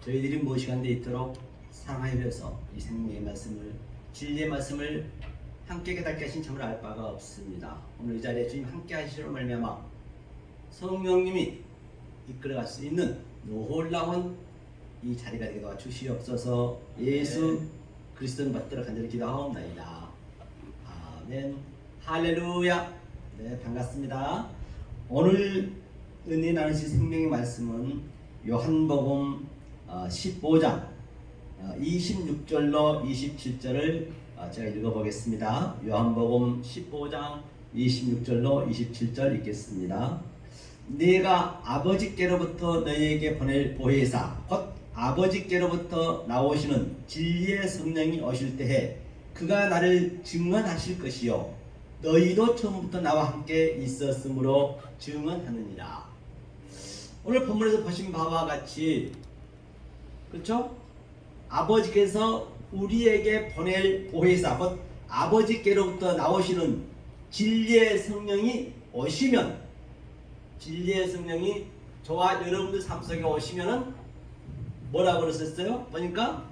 저희들이 무엇 시간대 있도록 사랑하여 뵈서 이 생명의 말씀을, 진리의 말씀을 함께 깨닫게 하신 참으로 알 바가 없습니다. 오늘 이 자리에 주님 함께 하시기로 말미암아 성령님이 이끌어갈 수 있는 놀라운 이 자리가 되게 도와주시옵소서. 예수 그리스도를 받들어 간절히 기도하옵나이다. 아멘. 할렐루야. 네, 반갑습니다. 오늘 은혜 나누실 생명의 말씀은 요한복음 15장 26절로 27절을 제가 읽어보겠습니다. 요한복음 15장 26절로 27절 읽겠습니다. 내가 아버지께로부터 너희에게 보낼 보혜사 곧 아버지께로부터 나오시는 진리의 성령이 오실 때에 그가 나를 증언하실 것이요 너희도 처음부터 나와 함께 있었으므로 증언하느니라. 오늘 본문에서 보신 바와 같이, 그렇죠? 아버지께서 우리에게 보낼 보혜사 곧 아버지께로부터 나오시는 진리의 성령이 오시면, 진리의 성령이 저와 여러분들 삶 속에 오시면은 뭐라고 그랬었어요? 보니까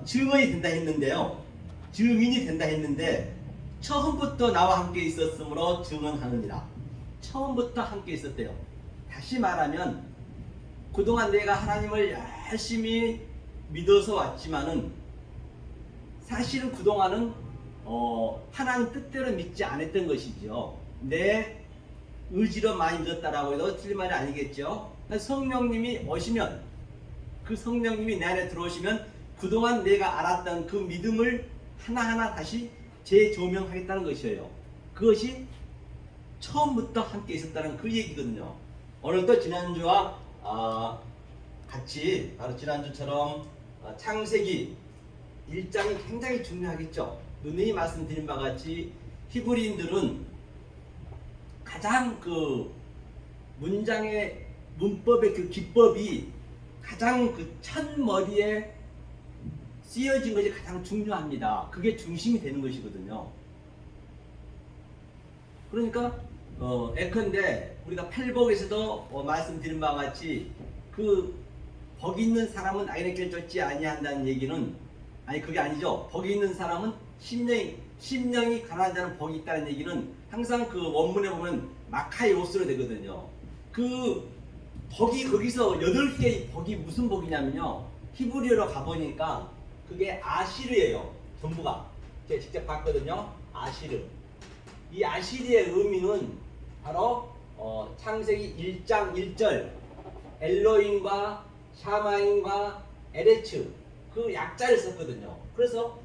증언이 된다 했는데요, 증인이 된다 했는데 처음부터 나와 함께 있었으므로 증언하느니라. 처음부터 함께 있었대요. 다시 말하면 그동안 내가 하나님을 열심히 믿어서 왔지만은 사실은 그동안은 하나님 뜻대로 믿지 않았던 것이죠. 내 의지로 많이 믿었다라고 해도 틀린 말이 아니겠죠. 성령님이 오시면, 그 성령님이 내 안에 들어오시면 그동안 내가 알았던 그 믿음을 하나하나 다시 재조명하겠다는 것이에요. 그것이 처음부터 함께 있었다는 그 얘기거든요. 오늘도 지난주와 같이 바로 지난주처럼 창세기 1장이 굉장히 중요하겠죠. 누누이 말씀드린 바와 같이 히브리인들은 가장 그 문장의 문법의 그 기법이 가장 그 첫머리에 쓰여진 것이 가장 중요합니다. 그게 중심이 되는 것이거든요. 그러니까 예컨대 우리가 팔복에서도 말씀드린 바와 같이 그 복 있는 사람은 악인의 길을 쫓지 아니한다는 얘기는, 아니 그게 아니죠. 복 있는 사람은 심령이 가난한 자는 복이 있다는 얘기는 항상 그 원문에 보면 마카이오스로 되거든요. 그 복이 거기서 8개의 복이 무슨 복이냐면요, 히브리어로 가보니까 그게 아시르예요. 전부가 제가 직접 봤거든요. 아시르. 이 아시르의 의미는 바로 창세기 1장 1절 엘로힘과 샤마임과 에레츠 그 약자를 썼거든요. 그래서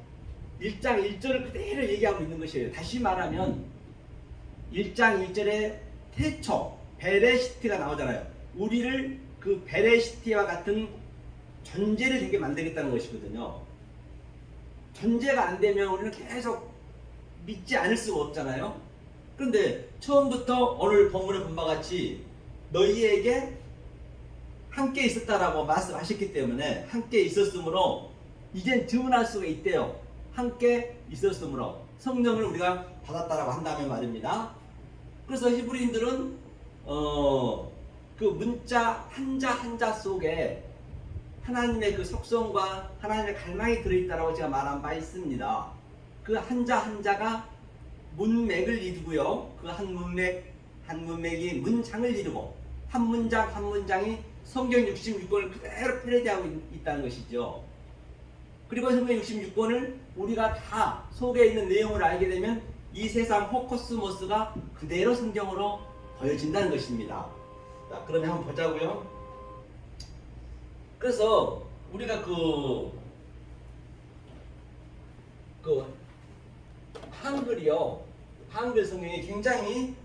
1장 1절을 그대로 얘기하고 있는 것이에요. 다시 말하면 1장 1절에 태초 베레시티가 나오잖아요. 우리를 그 베레시티와 같은 존재를 되게 만들겠다는 것이거든요. 존재가 안 되면 우리는 계속 믿지 않을 수가 없잖아요. 그런데 처음부터 오늘 본문에 본 바와 같이 너희에게 함께 있었다라고 말씀하셨기 때문에 함께 있었으므로 이젠 증언할 수가 있대요. 함께 있었으므로 성령을 우리가 받았다라고 한다면 말입니다. 그래서 히브리인들은 그 문자 한자 한자 속에 하나님의 그 속성과 하나님의 갈망이 들어있다라고 제가 말한 바 있습니다. 그 한자 한자가 문맥을 이루고요, 그 한 문맥이 문장을 이루고 한 문장 한 문장이 성경 66권을 그대로 패러디하고 있다는 것이죠. 그리고 성경 66권을 우리가 다 속에 있는 내용을 알게 되면 이 세상 호코스모스가 그대로 성경으로 보여진다는 것입니다. 자, 그러면 한번 보자고요. 그래서 우리가 그 한글이요, 한글 성경이 굉장히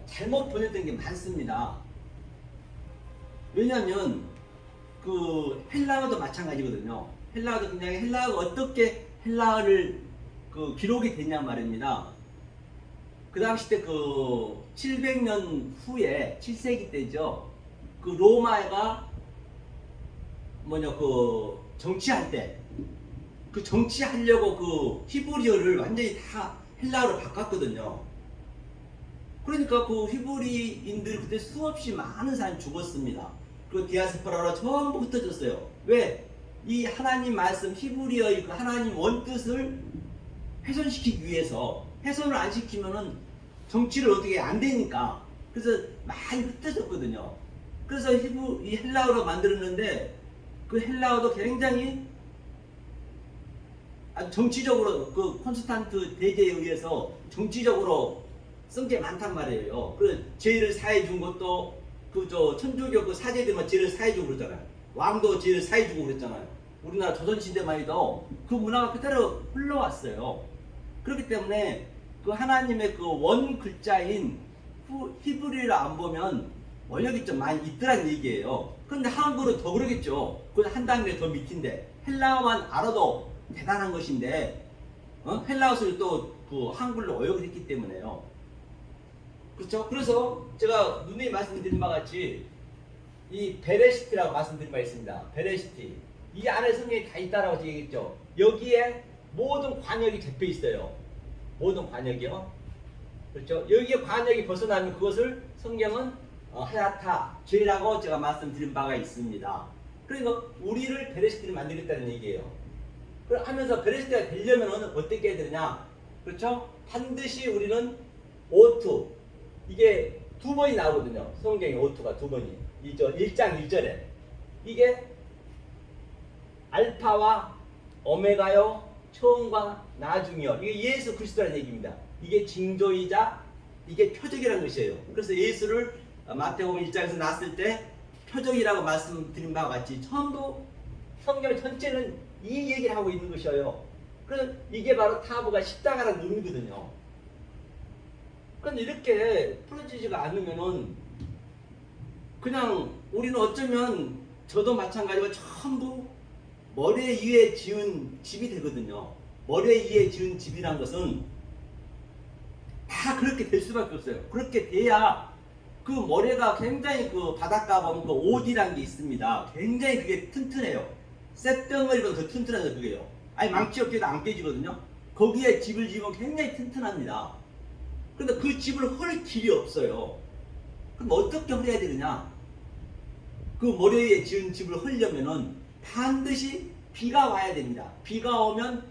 잘못 번역된 게 많습니다. 왜냐하면 그 헬라어도 마찬가지거든요. 헬라어도 굉장히, 헬라어가 어떻게 헬라어를 기록이 됐냐 말입니다. 그 당시 때 700년 후에 7세기 때죠. 그 로마가 정치할 때 그 정치하려고 히브리어를 완전히 다 헬라어로 바꿨거든요. 그러니까 그 히브리인들 그때 수없이 많은 사람이 죽었습니다. 그 디아스포라로 전부 흩어졌어요. 왜? 이 하나님 말씀 히브리어의 그 하나님 원뜻을 훼손시키기 위해서, 훼손을 안 시키면은 정치를 어떻게 안 되니까. 그래서 많이 흩어졌거든요. 그래서 이 헬라어로 만들었는데 그 헬라어도 굉장히 아주 정치적으로 그 콘스탄트 대제에 의해서 정치적으로 쓴 게 많단 말이에요. 그 죄를 사해 준 것도 그 천주교 그 사제들만 죄를 사해 주고 그러잖아요. 왕도 죄를 사해 주고 그랬잖아요. 우리나라 조선시대만 해도 그 문화가 그대로 흘러왔어요. 그렇기 때문에 그 하나님의 그 원 글자인 히브리어를 안 보면 원력이 좀 많이 있더란 얘기예요. 그런데 한글은 더 그러겠죠. 그건 한 단계 더 밑인데 헬라어만 알아도 대단한 것인데 헬라어를 또 그 한글로 어역을 했기 때문에요. 그렇죠? 그래서 제가 누누이 말씀드린 바와 같이 이 베레시티라고 말씀드린 바가 있습니다. 베레시티. 이 안에 성경이 다 있다라고 얘기했죠. 여기에 모든 관역이 잡혀 있어요. 모든 관역이요. 그렇죠? 여기에 관역이 벗어나면 그것을 성경은 하야타, 죄라고 제가 말씀드린 바가 있습니다. 그러니까 우리를 베레시티를 만들겠다는 얘기예요. 하면서 베레시티가 되려면 어떻게 해야 되느냐? 그렇죠? 반드시 우리는 오투, 이게 두 번이 나오거든요. 성경에 오투가 두 번이. 1장 1절에. 이게 알파와 오메가요, 처음과 나중이요. 이게 예수 그리스도라는 얘기입니다. 이게 징조이자 이게 표적이라는 것이에요. 그래서 예수를 마태복음 1장에서 낳았을 때 표적이라고 말씀드린 바와 같이 처음도 성경 전체는 이 얘기를 하고 있는 것이에요. 그래서 이게 바로 타부가 십자가라는 의미거든요. 그런데 이렇게 풀어지지가 않으면은 그냥 우리는 어쩌면 저도 마찬가지고 전부 머리 위에 지은 집이 되거든요. 머리 위에 지은 집이란 것은 다 그렇게 될 수밖에 없어요. 그렇게 돼야 그 모래가 굉장히 그 바닷가 보면 그 오디라는 게 있습니다. 굉장히 그게 튼튼해요. 쇳덩어리보다 더 튼튼해서 그게요. 아니 망치 없게도 안 깨지거든요. 거기에 집을 지으면 굉장히 튼튼합니다. 그런데 그 집을 헐 길이 없어요. 그럼 어떻게 헐어야 되느냐? 그 모래 위에 지은 집을 헐려면은 반드시 비가 와야 됩니다. 비가 오면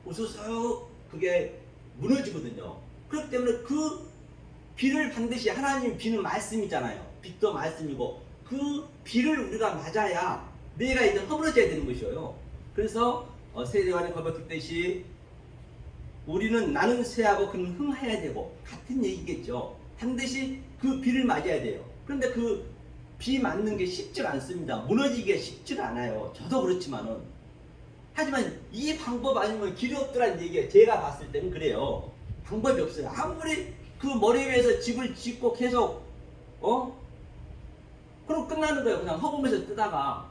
우수수 그게 무너지거든요. 그렇기 때문에 그 비를 반드시, 하나님 비는 말씀이잖아요. 빛도 말씀이고 그 비를 우리가 맞아야 내가 이제 허물어져야 되는 것이에요. 그래서 세례요한이 고백했듯이 우리는 나는 쇠하고 그는 흥해야 되고 같은 얘기겠죠. 반드시 그 비를 맞아야 돼요. 그런데 그 비 맞는 게 쉽지가 않습니다. 무너지기가 쉽지가 않아요. 저도 그렇지만은. 하지만 이 방법 아니면 길이 없더라는 얘기예요. 제가 봤을 때는 그래요. 방법이 없어요. 아무리 그 머리 위에서 집을 짓고 계속 그럼 끝나는 거예요. 그냥 허공에서 뜨다가.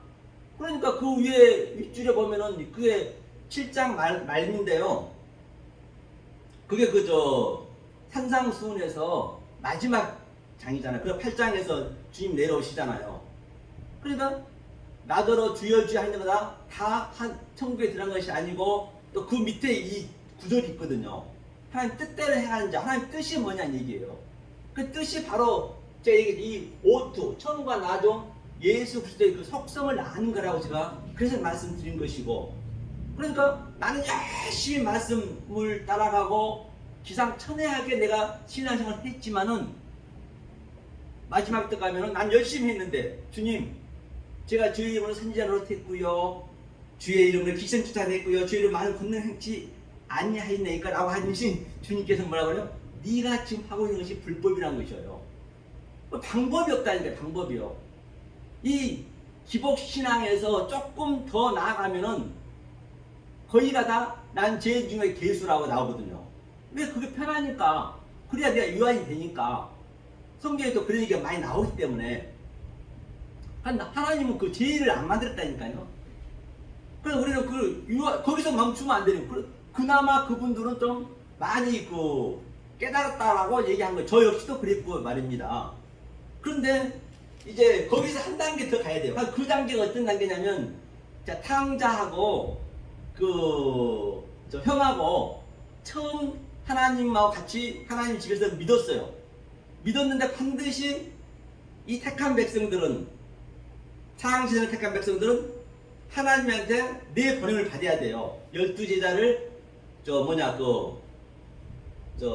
그러니까 그 위에 윗줄에 보면은 그게 7장 말인데요. 그게 산상수훈에서 마지막 장이잖아요. 그 8장에서 주님 내려오시잖아요. 그러니까 나더러 주여 주여 하는 거다 다 천국에 들어간 것이 아니고 또 그 밑에 이 구절이 있거든요. 하나님 뜻대로 행하는 자, 하나님 뜻이 뭐냐는 얘기예요. 그 뜻이 바로 제가 이 오투, 천국과 나중 예수 그리스도의 그 속성을 아는 거라고 제가 그래서 말씀드린 것이고, 그러니까 나는 열심히 말씀을 따라가고 기상천외하게 내가 신앙생활을 했지만은 마지막 때 가면은 난 열심히 했는데 주님 제가 주의 이름으로 선지자 노릇했고요, 주의 이름으로 기생 쫓아냈고요, 주의 이름으로 많은 권능 행치 아니하였나이까 라고 하신 주님께서 뭐라 그래요? 네가 지금 하고 있는 것이 불법이라는 것이에요. 방법이 없다니까. 방법이요. 이 기복신앙에서 조금 더 나아가면은 거기가 다 난 죄 중에 괴수라고 나오거든요. 왜? 그게 편하니까. 그래야 내가 유한이 되니까. 성경에도 그런 얘기가 많이 나오기 때문에. 하나님은 그 죄를 안 만들었다니까요. 그래서 우리는 거기서 멈추면 안 되는. 그나마 그분들은 좀 많이 깨달았다라고 얘기한 거예요. 저 역시도 그랬고 말입니다. 그런데 이제 거기서 한 단계 더 가야 돼요. 그 단계가 어떤 단계냐면, 자, 탕자하고 저 형하고 처음 하나님하고 같이 하나님 집에서 믿었어요. 믿었는데 반드시 이 택한 백성들은 창세전을 택한 백성들은 하나님한테 내 번영을 받아야 돼요. 12제자를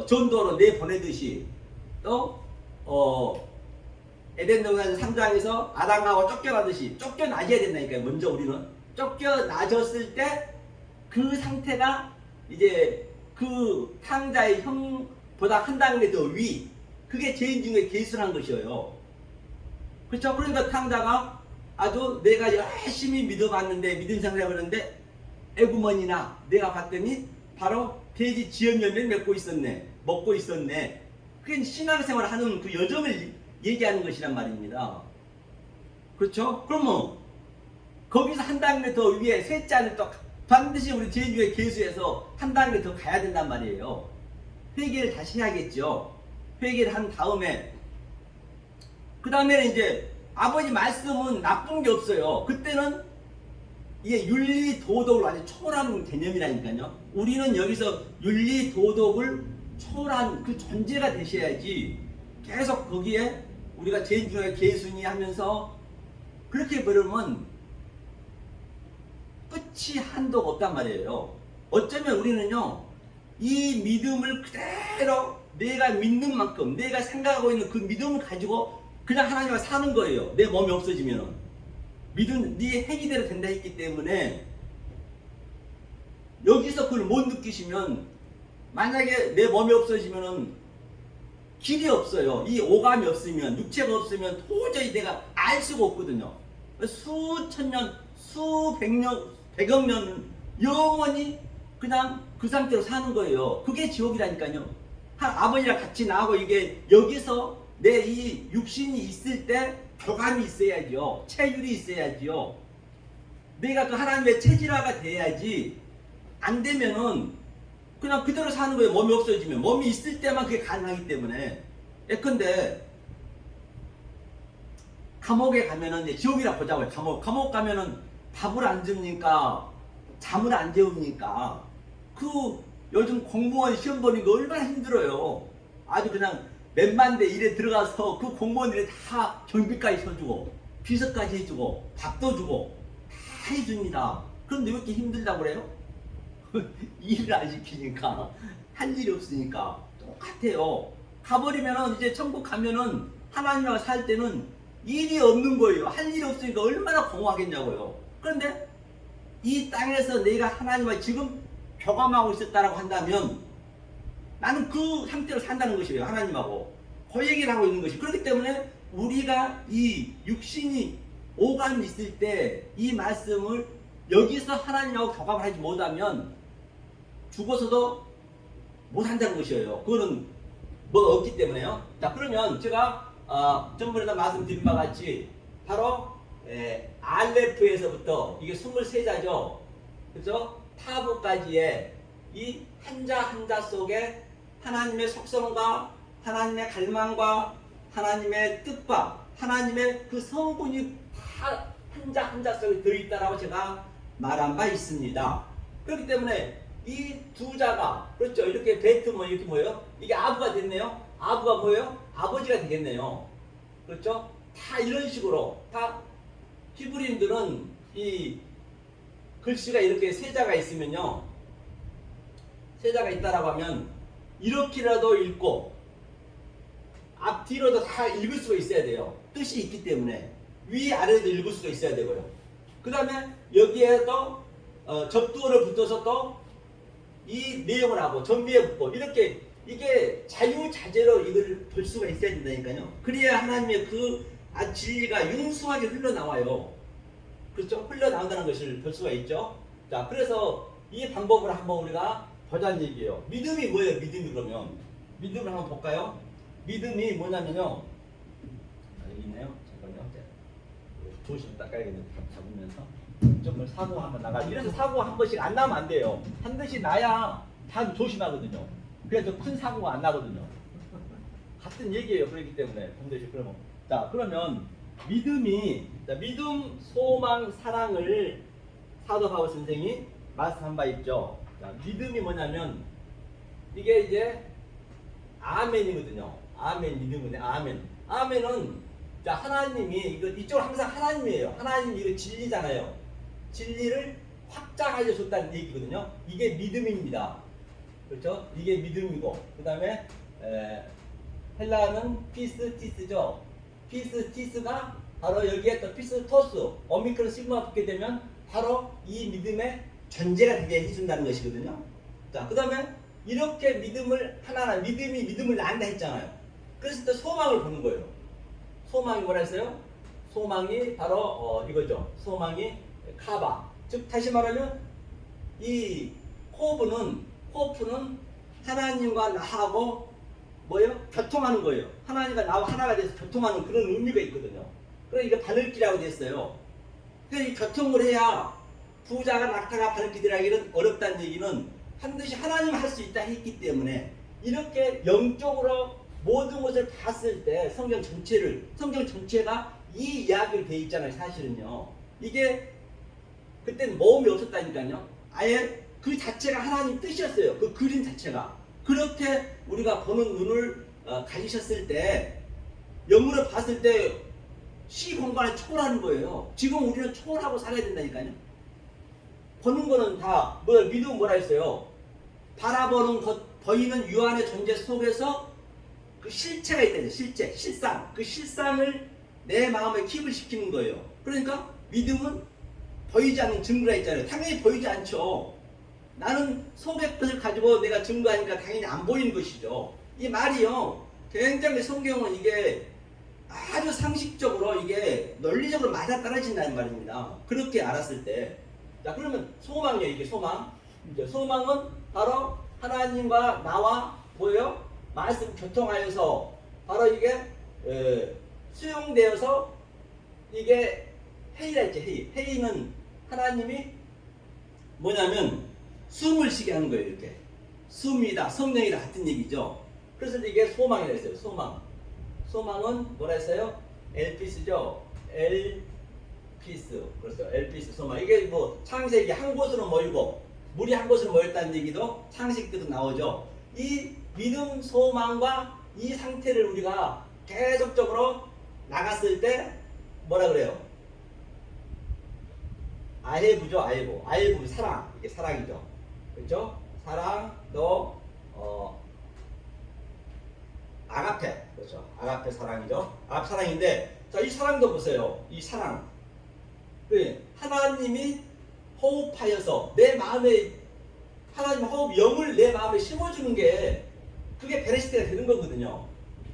전도로 내 보내듯이 또 에덴 동산 3장에서 아담하고 쫓겨나듯이 쫓겨나줘야 된다니까요. 먼저 우리는 쫓겨나졌을 때 그 상태가 이제 그 탕자의 형보다 한 단계 더 위, 그게 죄인 중에 계순한 것이에요. 그렇죠? 그러니까 탕자가 아주 내가 열심히 믿어봤는데 믿음 생활해봤는데 에구먼이나 내가 봤더니 바로 돼지 지연 열매를 먹고 있었네. 그게 신앙생활을 하는 그 여정을 얘기하는 것이란 말입니다. 그렇죠? 그러면 거기서 한 단계 더 위에 셋째는 또 반드시 우리 죄인 중에 계수해서 한 단계 더 가야 된단 말이에요. 회개를 다시 해야겠죠. 회개를 한 다음에 그 다음에는 이제 아버지 말씀은 나쁜 게 없어요. 그때는 이게 윤리 도덕을 완전 초월하는 개념이라니까요. 우리는 여기서 윤리 도덕을 초월한 그 존재가 되셔야지 계속 거기에 우리가 죄인 중에 계순이 하면서 그렇게 버리면 끝이 한도가 없단 말이에요. 어쩌면 우리는요, 이 믿음을 그대로 내가 믿는 만큼 내가 생각하고 있는 그 믿음을 가지고 그냥 하나님과 사는 거예요. 내 몸이 없어지면은 믿음 네 행위대로 된다 했기 때문에 여기서 그걸 못 느끼시면 만약에 내 몸이 없어지면은 길이 없어요. 이 오감이 없으면, 육체가 없으면 도저히 내가 알 수가 없거든요. 수천 년, 수백 년, 백억 년은 영원히 그냥 그 상태로 사는 거예요. 그게 지옥이라니까요. 아버지랑 같이 나하고 이게 여기서 내 이 육신이 있을 때 교감이 있어야죠. 체율이 있어야죠. 내가 그 하나님의 체질화가 돼야지. 안 되면은 그냥 그대로 사는 거예요. 몸이 없어지면. 몸이 있을 때만 그게 가능하기 때문에. 예컨대 감옥에 가면은 이제 지옥이라 보자고요. 감옥 가면은 밥을 안 줍니까? 잠을 안 재웁니까? 그 요즘 공무원 시험 보는 거 얼마나 힘들어요. 아주 그냥 몇만 대 일에 들어가서 그 공무원들이 다 경비까지 쳐주고 비서까지 해주고 밥도 주고 다 해줍니다. 그런데 왜 이렇게 힘들다고 그래요? 일을 안 시키니까, 할 일이 없으니까. 똑같아요. 가버리면은 이제 천국 가면은 하나님과 살 때는 일이 없는 거예요. 할 일이 없으니까 얼마나 공허하겠냐고요. 그런데 이 땅에서 내가 하나님과 지금 교감하고 있었다라고 한다면 나는 그 상태로 산다는 것이에요. 하나님하고 그 얘기를 하고 있는 것이. 그렇기 때문에 우리가 이 육신이 오감이 있을 때 이 말씀을 여기서 하나님하고 교감을 하지 못하면 죽어서도 못한다는 것이에요. 그거는 뭐가 없기 때문에요. 자, 그러면 제가 전번에도 말씀드린 바와 같이 바로 알레프에서부터 이게 23자죠. 그렇죠? 타부까지의 이 한자 한자 속에 하나님의 속성과 하나님의 갈망과 하나님의 뜻과 하나님의 그 성분이 다 한자 한자 속에 들어있다라고 제가 말한 바 있습니다. 그렇기 때문에 이 두 자가 그렇죠. 이렇게 베트면 이렇게 뭐예요? 이게 아부가 됐네요. 아부가 뭐예요? 아버지가 되겠네요. 그렇죠? 다 이런 식으로 다 히브리인들은 이 글씨가 이렇게 세자가 있으면요. 세자가 있다라고 하면 이렇게라도 읽고 앞뒤로도 다 읽을 수가 있어야 돼요. 뜻이 있기 때문에 위아래도 읽을 수가 있어야 되고요. 그 다음에 여기에 또 접두어를 붙어서 또 이 내용을 하고 전비에 붙고 이렇게 이게 자유자재로 이걸 볼 수가 있어야 된다니까요. 그래야 하나님의 그 진리가 융숭하게 흘러나와요. 그렇죠? 흘러나온다는 것을 볼 수가 있죠. 자, 그래서 이 방법을 한번 우리가 보자는 얘기예요. 믿음이 뭐예요? 믿음이 그러면 믿음을 한번 볼까요? 믿음이 뭐냐면요. 여기 있네요. 잠깐만요. 조심 닦아야겠네. 잡으면서 좀 사고 한번 나가. 이래서 사고 한 번씩 안 나면 안 돼요. 한 번씩 나야 다 조심하거든요. 그래서 큰 사고가 안 나거든요. 같은 얘기예요. 그렇기 때문에 반드시 그러면 그러면 믿음이 믿음, 소망, 사랑을 사도 바울 선생이 말씀한 바 있죠. 믿음이 뭐냐면 이게 이제 아멘이거든요. 아멘 믿음은 아멘. 아멘은 자, 하나님이 이쪽은 항상 하나님이에요. 하나님이 이거 진리잖아요. 진리를 확장하여 줬다는 얘기거든요. 이게 믿음입니다. 그렇죠? 이게 믿음이고, 그 다음에 헬라는 피스티스죠. 피스티스가 바로 여기에 또 피스토스, 오미크론 시그마 붙게 되면 바로 이 믿음의 전제가 되게 해준다는 것이거든요. 자, 그 다음에 이렇게 믿음을 하나하나 믿음이 믿음을 낳는다 했잖아요. 그래서 또 소망을 보는 거예요. 소망이 뭐라 했어요? 소망이 바로 이거죠. 소망이 카바. 즉 다시 말하면 이 호프는 하나님과 나하고 뭐예요? 교통하는 거예요. 하나님과 나와 하나가 돼서 교통하는 그런 의미가 있거든요. 그래서 이게 바늘기라고 됐어요. 그래서 이 교통을 해야 부자가 낙타가 바늘기 들어가기는 어렵다는 얘기는 반드시 하나님 할 수 있다 했기 때문에 이렇게 영적으로 모든 것을 봤을 때 성경 전체가 이 이야기로 되어 있잖아요. 사실은요. 이게 그때는 모험이 없었다니까요. 아예 그 자체가 하나님 뜻이었어요. 그 그림 자체가. 그렇게 우리가 보는 눈을 가지셨을 때 영으로 봤을 때 시공간을 초월하는 거예요. 지금 우리는 초월하고 살아야 된다니까요. 보는 거는 다 믿음은 뭐라 했어요? 바라보는 것, 보이는 유한의 존재 속에서 그 실체가 있다죠. 실상. 그 실상을 내 마음에 킵을 시키는 거예요. 그러니까 믿음은 보이지 않는 증거가 있잖아요. 당연히 보이지 않죠. 나는 속의 것을 가지고 내가 증거하니까 당연히 안 보이는 것이죠. 이 말이요. 굉장히 성경은 이게 아주 상식적으로 이게 논리적으로 맞아떨어진다는 말입니다. 그렇게 알았을 때. 자, 그러면 소망이에요. 이게 소망. 소망은 바로 하나님과 나와 뭐예요? 말씀 교통하여서 바로 이게 수용되어서 이게 회의라 했지. 회의는 하나님이 뭐냐면 숨을 쉬게 하는 거예요. 이렇게 숨이다 성령이다 같은 얘기죠. 그래서 이게 소망이라 했어요. 소망은 뭐라 했어요? 엘피스죠. 엘피스. 그렇죠. 엘피스 소망. 이게 뭐 창세기 한 곳으로 모이고 물이 한 곳으로 모였다는 얘기도 창세기도 나오죠. 이 믿음 소망과 이 상태를 우리가 계속적으로 나갔을 때 뭐라 그래요? 아헤부죠. 아헤부 사랑. 이게 사랑이죠. 그렇죠? 사랑 또 아가페. 그렇죠. 아가페 사랑이죠. 아가페 사랑인데 자, 이 사랑도 보세요. 이 사랑. 하나님이 호흡하여서 내 마음에 하나님 호흡 영을 내 마음에 심어주는 게 그게 베레시테가 되는 거거든요.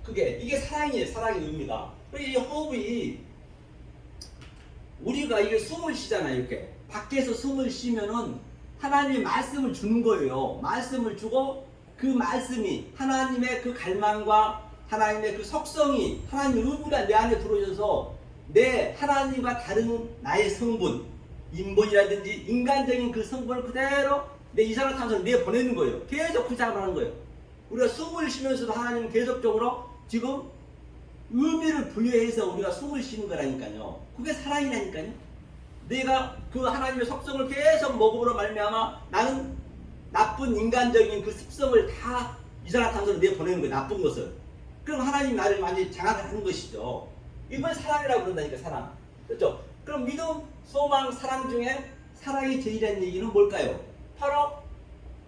이게 사랑이에요. 사랑의 의미가. 이 호흡이 우리가 이게 숨을 쉬잖아요. 이렇게 밖에서 숨을 쉬면은 하나님의 말씀을 주는 거예요. 말씀을 주고 그 말씀이 하나님의 그 갈망과 하나님의 그 속성이 하나님의 의무가 내 안에 들어오셔서 내 하나님과 다른 나의 성분 인본이라든지 인간적인 그 성분을 그대로 내 이산화탄소를 내보내는 거예요. 계속 그 작업을 하는 거예요. 우리가 숨을 쉬면서도 하나님은 계속적으로 지금 의미를 부여해서 우리가 숨을 쉬는 거라니까요. 그게 사랑이라니까요. 내가 그 하나님의 속성을 계속 먹음으로 말미암아 나는 나쁜 인간적인 그 습성을 다 이산화탄소를 내보내는 거예요. 나쁜 것을. 그럼 하나님이 나를 완전히 장악하는 것이죠. 이걸 사랑이라고 그런다니까. 사랑. 그렇죠? 그럼 믿음, 소망, 사랑 중에 사랑이 제일이라는 얘기는 뭘까요? 바로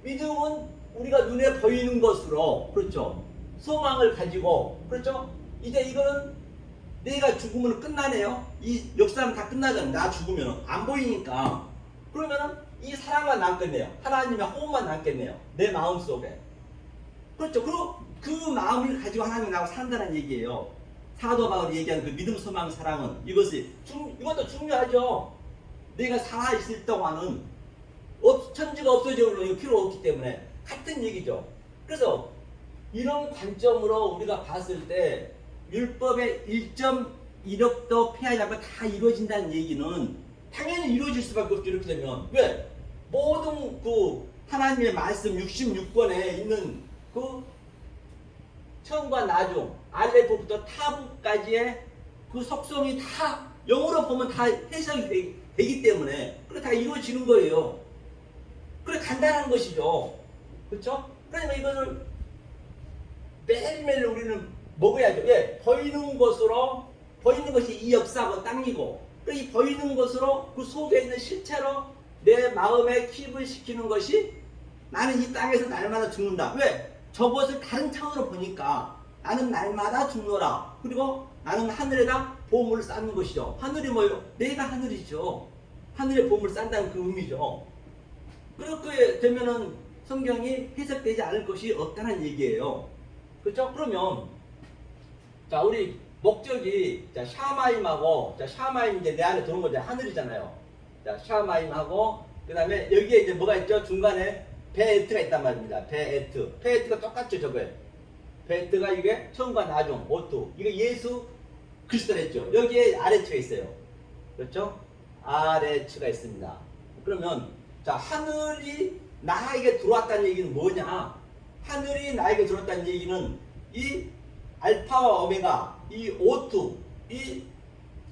믿음은 우리가 눈에 보이는 것으로, 그렇죠? 소망을 가지고, 그렇죠? 이제 이거는 내가 죽으면 끝나네요. 이 역사는 다 끝나잖아요. 나 죽으면 안 보이니까. 그러면은 이 사랑만 남겠네요. 하나님의 호흡만 남겠네요. 내 마음 속에. 그렇죠? 그리고 그 마음을 가지고 하나님 나하고 산다는 얘기예요. 사도 바울이 얘기한 그 믿음, 소망, 사랑은 이것도 중요하죠. 내가 살아있을 동안은 천지가 없어지는 필요 없기 때문에 같은 얘기죠. 그래서 이런 관점으로 우리가 봤을 때 율법의 1.1억도 폐하지 않고 다 이루어진다는 얘기는 당연히 이루어질 수밖에 없죠. 이렇게 되면 왜? 모든 그 하나님의 말씀 66권에 있는 그 처음과 나중 알레프부터 타부까지의 그 속성이 다 영어로 보면 다 해석이 되기 때문에 그래 다 이루어지는 거예요. 그래 간단한 것이죠. 그렇죠? 그러니까 이것을 매일매일 우리는 먹어야죠. 예, 보이는 것으로 보이는 것이 이 역사고 땅이고, 이 보이는 것으로 그 속에 있는 실체로 내 마음에 킵을 시키는 것이 나는 이 땅에서 날마다 죽는다. 왜? 저것을 다른 차원으로 보니까 나는 날마다 죽노라. 그리고 나는 하늘에다 보물을 쌓는 것이죠. 하늘이 뭐예요? 내가 하늘이죠. 하늘에 보물을 싼다는 그 의미죠. 그렇게 되면은 성경이 해석되지 않을 것이 없다는 얘기예요. 그렇죠? 그러면 자, 우리 목적이 자, 샤마임하고 자, 샤마임 이제 내 안에 들어온 거죠. 하늘이잖아요. 자, 샤마임하고 그다음에 여기에 이제 뭐가 있죠? 중간에 베에트가 있단 말입니다. 베에트. 베에트가 똑같죠, 저거에. 베에트가 이게 처음과 나중, 오투. 이게 예수 그리스도랬죠. 여기에 아래츠가 있어요. 그렇죠? 아래츠가 있습니다. 그러면 자, 하늘이 나에게 들어왔다는 얘기는 뭐냐? 하늘이 나에게 들어왔다는 얘기는 이 알파와 오메가, 이 오투, 이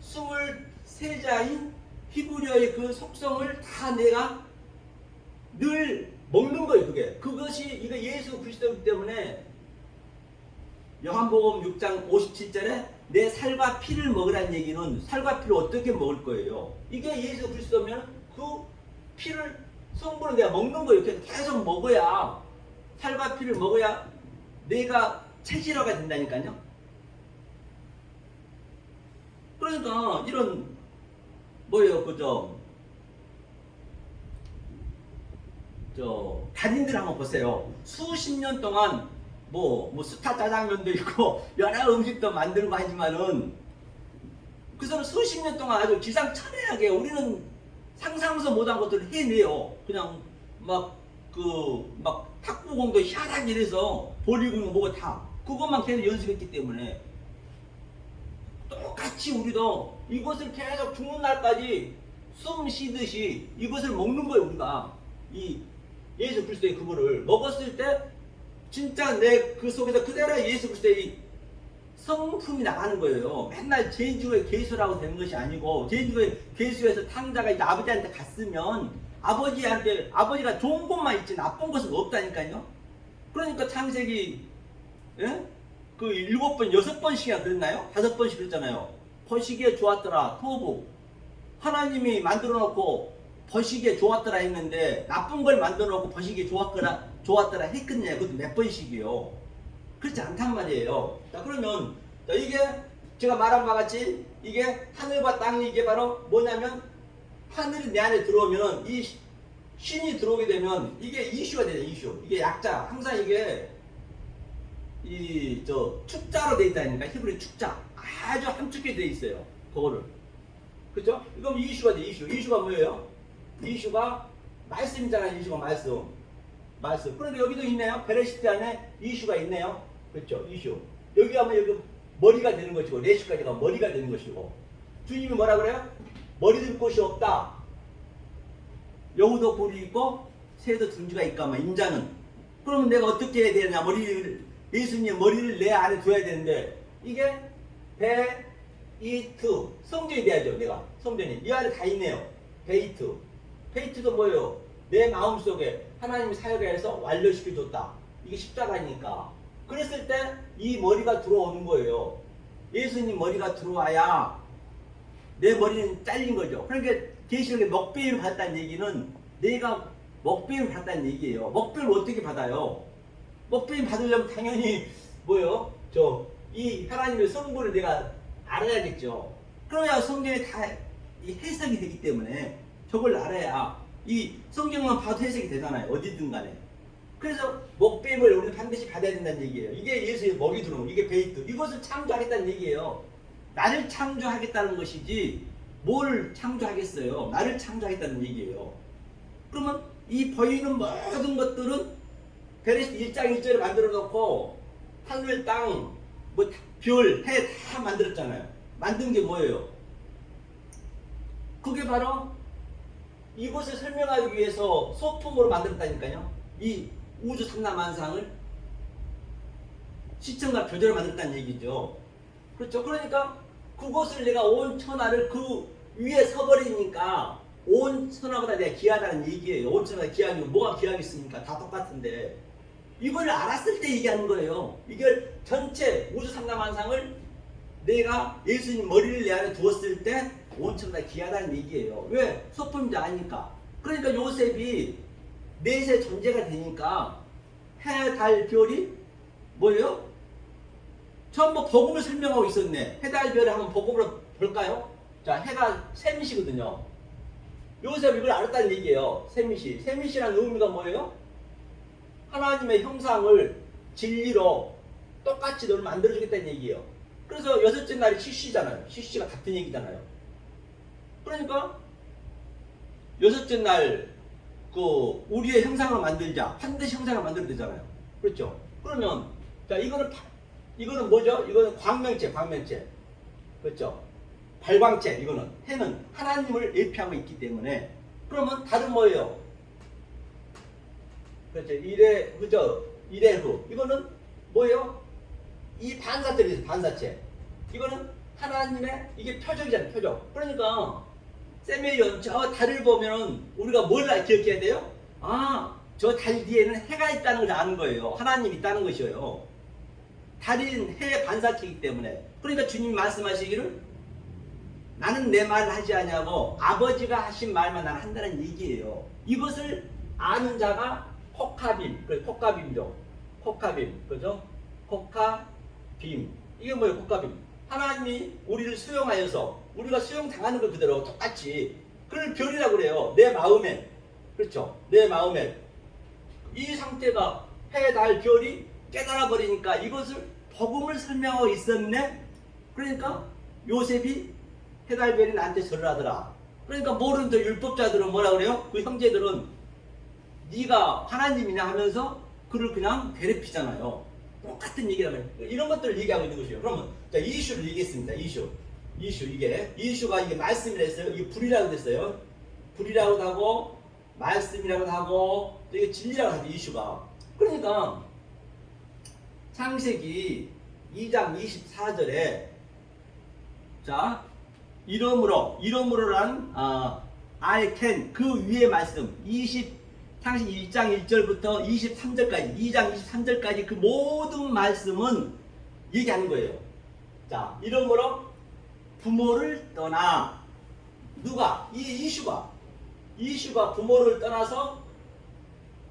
23자인 히브리어의 그 속성을 다 내가 늘 먹는 거예요. 그것이 이거 예수 그리스도이기 때문에 요한복음 6장 57절에 내 살과 피를 먹으라는 얘기는 살과 피를 어떻게 먹을 거예요? 이게 예수 그리스도면 그 피를 성분을 내가 먹는 거예요. 계속 먹어야 살과 피를 먹어야 내가 체질화가 된다니까요. 그러니까 이런 뭐예요, 그죠? 달인들 한번 보세요. 수십 년 동안 뭐 스타 짜장면도 있고 여러 음식도 만들고 하지만은 그 사람 수십 년 동안 아주 기상천외하게 우리는 상상도 못한 것들을 해내요. 그냥 막 탁구공도 희한하게 이래서 볼리공 뭐고 다 그것만 계속 연습했기 때문에 똑같이 우리도 이것을 계속 죽는 날까지 숨 쉬듯이 이것을 먹는 거예요. 우리가 이 예수 그리스도의 그거를 먹었을 때 진짜 내 그 속에서 그대로 예수 그리스도의 성품이 나가는 거예요. 맨날 제주의 개수라고 되는 것이 아니고 제주의 개수에서 탕자가 이제 아버지한테 갔으면 아버지가 좋은 것만 있지 나쁜 것은 없다니까요. 그러니까 창세기 그 7번 6번씩이나 그랬나요? 5번씩 그랬잖아요. 보시기에 좋았더라 토부. 하나님이 만들어 놓고 보시기에 좋았더라 했는데 나쁜 걸 만들어 놓고 보시기에 좋았더라 했겠냐? 그것도 몇 번씩이요. 그렇지 않단 말이에요. 자, 그러면 이게 제가 말한 바와 같이 이게 하늘과 땅이 이게 바로 뭐냐면 하늘이 내 안에 들어오면 이 신이 들어오게 되면 이게 이슈가 되죠. 이슈. 이게 약자. 항상 이게 축자로 돼 있다니까. 히브리 축자. 아주 함축게 돼 있어요. 그거를. 그죠? 그럼 이슈가 돼. 이슈가 뭐예요? 이슈가 말씀이잖아요. 이슈가 말씀. 그런데 여기도 있네요. 베레시트 안에 이슈가 있네요. 그렇죠? 이슈. 여기 가면 여기 머리가 되는 것이고 레시까지가 머리가 되는 것이고 주님이 뭐라 그래요? 머리 들 곳이 없다. 여우도 뿔이 있고 새도 둥지가 있까만 인자는. 그러면 내가 어떻게 해야 되냐? 예수님의 머리를 내 안에 둬야 되는데 이게 베이트 성전이 돼야죠. 내가 성전이 이 안에 다 있네요. 베이트도 뭐예요? 내 마음속에 하나님이 사역해서 완료시켜줬다. 이게 십자가니까. 그랬을 때 이 머리가 들어오는 거예요. 예수님 머리가 들어와야 내 머리는 잘린 거죠. 그러니까 계시록에 먹배임을 받았다는 얘기는 내가 먹배임을 받았다는 얘기예요. 배임을 어떻게 받아요? 먹배임 받으려면 당연히 뭐예요? 이 하나님의 성분을 내가 알아야겠죠. 그래야 성경에 다 해석이 되기 때문에 저걸 알아야 이 성경만 봐도 해석이 되잖아요. 어디든 간에. 그래서 먹배임을 우리는 반드시 받아야 된다는 얘기예요. 이게 예수의 먹이 들어오는 이게 베이트. 이것을 창조하겠다는 얘기예요. 나를 창조하겠다는 것이지 뭘 창조하겠어요. 나를 창조하겠다는 얘기예요. 그러면 이 보이는 모든 것들은 베레시트 1장 1절에 만들어 놓고 하늘, 땅, 별, 해 다 만들었잖아요. 만든 게 뭐예요? 그게 바로 이것을 설명하기 위해서 소품으로 만들었다니까요. 이 우주 삼라만상을 시청과 표제로 만들었다는 얘기죠. 그렇죠. 그러니까 그것을 내가 온 천하를 그 위에 서버리니까 온 천하보다 내가 귀하다는 얘기예요. 온 천하가 귀하고 뭐가 귀하겠습니까? 다 똑같은데 이걸 알았을 때 얘기하는 거예요. 이걸 전체 우주 삼라만상을 내가 예수님 머리를 내 안에 두었을 때 온천다 귀하다는 얘기예요. 왜? 소품인지 아니까. 그러니까 요셉이 넷의 존재가 되니까 해, 달, 별이 뭐예요? 전부 복음을 설명하고 있었네. 해, 달, 별을 한번 복음으로 볼까요? 자, 해가 세미시거든요. 요셉이 이걸 알았다는 얘기예요. 세미시. 세미시라는 의미가 뭐예요? 하나님의 형상을 진리로 똑같이 너를 만들어주겠다는 얘기예요. 그래서 여섯째 날이 시시잖아요. 시시가 같은 얘기잖아요. 그러니까 여섯째 날 우리의 형상을 만들자. 반드시 형상을 만들어야 되잖아요. 그렇죠? 그러면 자 이거는 뭐죠? 이거는 광명체. 그렇죠? 발광체. 이거는 해는 하나님을 예표하고 있기 때문에 그러면 달은 뭐예요? 그렇죠? 그죠? 이래후. 이거는 뭐예요? 이 반사체입니다. 반사체. 이거는 하나님의 이게 표적이잖아요. 표적. 그러니까 세메리온 저 달을 보면은 우리가 뭘 기억해야 돼요? 아, 저 달 뒤에는 해가 있다는 걸 아는 거예요. 하나님이 있다는 것이에요. 달은 해의 반사체이기 때문에. 그러니까 주님 말씀하시기를 나는 내 말을 하지 아니하고 아버지가 하신 말만 나는 한다는 얘기예요. 이것을 아는 자가 코카빔, 코카빔이죠. 코카빔, 그죠? 코카빔. 이게 뭐예요? 코카빔. 하나님이 우리를 수용하여서 우리가 수용당하는 것 그대로 똑같이 그걸 별이라고 그래요. 내 마음에. 그렇죠? 내 마음에. 이 상태가 해, 달, 별이 깨달아 버리니까 이것을 복음을 설명하고 있었네. 그러니까 요셉이 해, 달, 별이 나한테 절을 하더라. 그러니까 모르는 율법자들은 뭐라 그래요? 그 형제들은 네가 하나님이냐 하면서 그를 그냥 괴롭히잖아요. 똑같은 얘기라면 이런 것들을 얘기하고 있는 것이에요. 그러면 자 이슈를 얘기했습니다. 이슈 이슈가 이게 말씀이라 했어요. 이게 불이라고 됐어요. 불이라고도 하고 말씀이라고도 하고 또 이게 진리라고 하죠. 이슈가. 그러니까 창세기 2장 24절에 자 이러므로란 I can 그 위에 말씀 창세기 1장 1절부터 23절까지 2장 23절까지 그 모든 말씀은 얘기하는 거예요. 자, 이러므로 부모를 떠나 누가? 이슈가 부모를 떠나서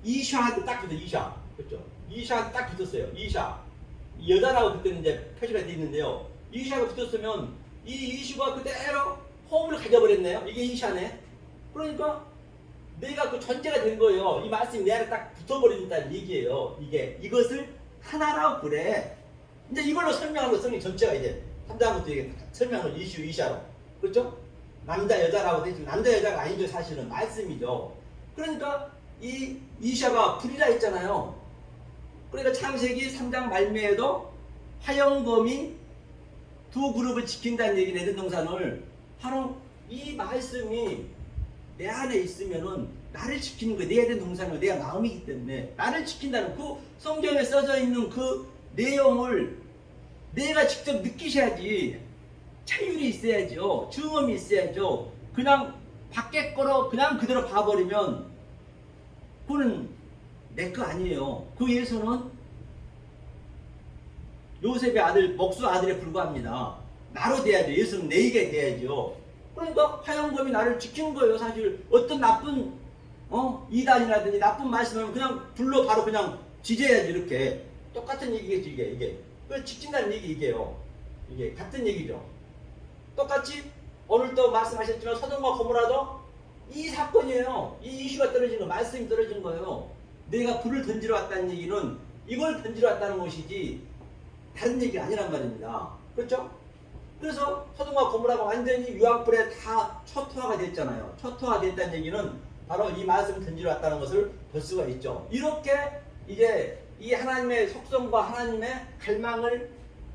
이샤한테 딱 붙어. 이샤. 그렇죠? 이샤한테 딱 붙었어요. 이샤. 여자라고 그때는 이제 표시가 되어 있는데요. 이샤가 붙었으면 이 이슈가 그대로 호흡을 가져버렸네요. 이게 이샤네. 그러니까 내가 그 존재가 된 거예요. 이 말씀이 내 안에 딱 붙어버린다는 얘기예요. 이것을 하나라고 그래. 이제 이걸로 설명하는 거 성경 전체가 이제 3장부터 이게 설명하는 이샤로. 그렇죠? 남자, 여자라고 되지만 남자, 여자가 아니죠. 사실은 말씀이죠. 그러니까 이 이샤가 불이라 했잖아요. 그러니까 창세기 3장 말미에도 화영검이 두 그룹을 지킨다는 얘기는 에덴 동산을 바로 이 말씀이 내 안에 있으면은 나를 지키는 거예요. 내 에덴 동산은 내 마음이기 때문에 나를 지킨다는 그 성경에 써져 있는 그 내용을 내가 직접 느끼셔야지. 체율이 있어야죠. 경험이 있어야죠. 그냥 밖에 거로 그냥 그대로 봐버리면 그거는 내 거 아니에요. 그 예수는 요셉의 아들, 목수 아들에 불과합니다. 나로 돼야죠. 예수는 내게 돼야죠. 그러니까 화영검이 나를 지키는 거예요. 사실 어떤 나쁜 이단이라든지 나쁜 말씀을 그냥 불러 바로 그냥 지져야지. 이렇게 똑같은 얘기겠지. 이게 그걸 지킨다는 얘기 이게요. 이게 같은 얘기죠. 똑같이 오늘 또 말씀하셨지만 소돔과 고모라도 이 사건이에요. 이 이슈가 떨어진 거, 말씀이 떨어진 거예요. 내가 불을 던지러 왔다는 얘기는 이걸 던지러 왔다는 것이지 다른 얘기가 아니란 말입니다. 그렇죠? 그래서 소돔과 고모라가 완전히 유황불에 다 초토화가 됐잖아요. 초토화가 됐다는 얘기는 바로 이 말씀을 던지러 왔다는 것을 볼 수가 있죠. 이렇게 이제 이 하나님의 속성과 하나님의 갈망을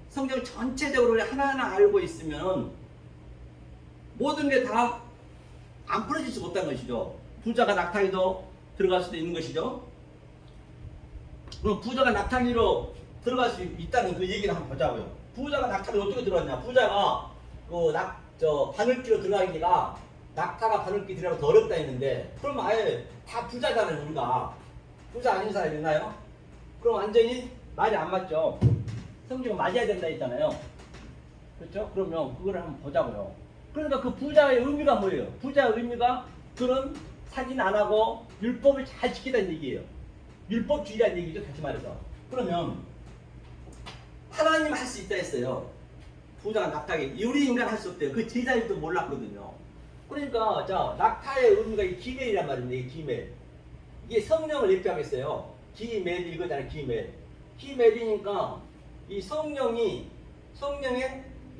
성경 전체적으로 하나하나 알고 있으면 모든 게 다 안 풀어질 수 없다는 것이죠. 부자가 낙타기도 들어갈 수도 있는 것이죠. 그럼 부자가 낙타기로 들어갈 수 있다는 그 얘기를 한번 보자고요. 부자가 낙타기로 어떻게 들어갔냐? 부자가 바늘기로 들어가기가 낙타가 바늘기 들어가면 더 어렵다 했는데 그럼 아예 다 부자잖아요. 우리가 부자 아닌 사람이 있나요? 그럼 완전히 말이 안 맞죠. 성경은 맞아야 된다 했잖아요. 그렇죠? 그러면 그거를 한번 보자고요. 그러니까 그 부자의 의미가 뭐예요? 부자의 의미가 그런 사진 안 하고 율법을 잘 지키다는 얘기예요. 율법주의라는 얘기죠, 다시 말해서. 그러면 하나님 할 수 있다 했어요. 부자가 낙타에게. 우리 인간 할 수 없대요. 그 제자들도 몰랐거든요. 그러니까 자, 낙타의 의미가 이 기멜이란 말입니다. 이 기멜. 이게 성령을 얘기하겠어요. 기멜 이거잖아요. 기멜. 기멜이니까 이 성령의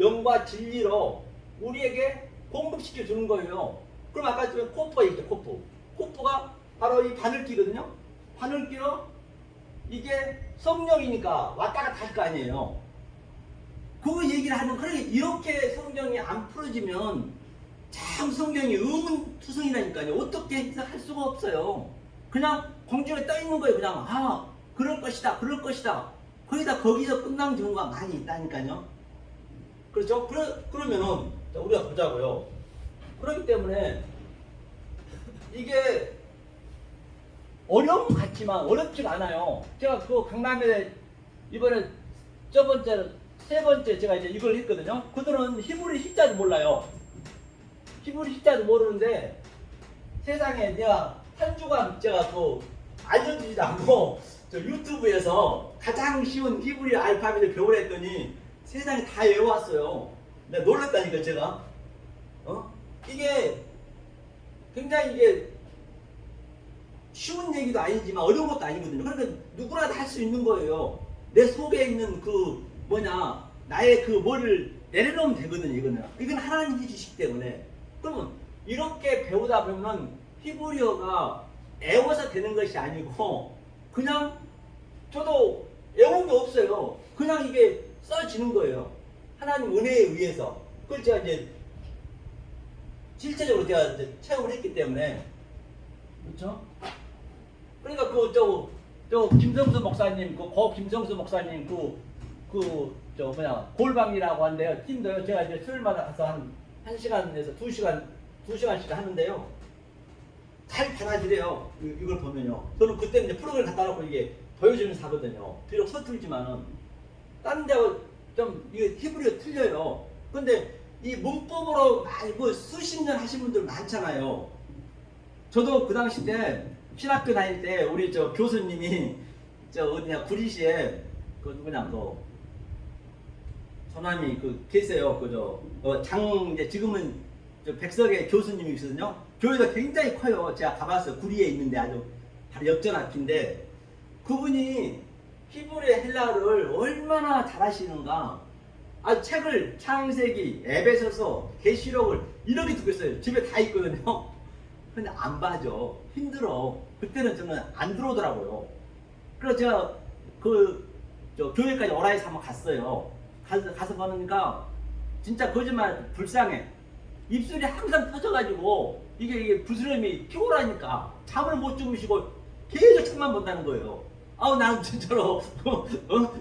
영과 진리로 우리에게 공급시켜 주는 거예요. 그럼 아까 좀 코프가 있죠. 코프가 바로 이 바늘기거든요. 바늘기로 이게 성령이니까 왔다 갔다 할 거 아니에요. 그 얘기를 하는, 그러니까 이렇게 성경이 안 풀어지면 참 성경이 의문투성이라니까요. 어떻게 해석할 수가 없어요. 그냥 공중에 떠 있는 거예요. 그냥 그럴 것이다, 그럴 것이다. 거기서 끝난 경우가 많이 있다니까요. 그렇죠? 그러면은 우리가 보자고요. 그렇기 때문에 이게 어려움 같지만 어렵지가 않아요. 제가 그 강남에 이번에 세 번째 제가 이제 이걸 했거든요. 그들은 히브리 십자도 몰라요. 히브리 십자도 모르는데 세상에 내가 한 주간 제가 그 알려주지도 않고 저 유튜브에서 가장 쉬운 히브리 알파벳을 배우랬더니 세상에 다 외워왔어요. 내가 놀랐다니까 제가. 이게 굉장히 이게 쉬운 얘기도 아니지만 어려운 것도 아니거든요. 그러니까 누구나 다 할 수 있는 거예요. 내 속에 있는 나의 뭐를 내려놓으면 되거든요. 이건 하나님 해주시기 때문에. 그러면 이렇게 배우다 보면 히브리어가 애워서 되는 것이 아니고 그냥 저도 애운 게 없어요. 그냥 이게 써지는 거예요. 하나님 은혜에 의해서. 그걸 제가 이제 실제적으로 제가 이제 체험을 했기 때문에. 그렇죠? 그러니까 김성수 목사님, 고 김성수 목사님 골방이라고 하는데요. 팀도요. 제가 이제 수요일마다 가서 한 1시간에서 2시간씩 하는데요. 잘 받아들여요. 이걸 보면요. 저는 그때는 이제 프로그램 갖다 놓고 이게 보여주면서 하거든요. 비록 서툴지만은. 다른 데하고 좀 이게 히브리어 틀려요. 근데 이 문법으로 많이 수십 년 하신 분들 많잖아요. 저도 그 당시 때 신학교 다닐 때 우리 교수님이 구리시에 전함이 계세요. 이제 지금은 백석의 교수님이 있거든요. 교회가 굉장히 커요. 제가 가봤어요. 구리에 있는데 아주 바로 역전 앞인데 그분이 히브리 헬라어를 얼마나 잘하시는가. 책을 창세기, 에베소서, 계시록을 이렇게 두고 있어요. 집에 다 있거든요. 근데 안 봐줘. 힘들어. 그때는 저는 안 들어오더라고요. 그래서 제가 교회까지 오라에서 한번 갔어요. 가서 보니까 진짜 거짓말 불쌍해. 입술이 항상 터져가지고 이게 부스럼이 피곤하니까 잠을 못 주무시고 계속 책만 본다는 거예요. 나는 진짜로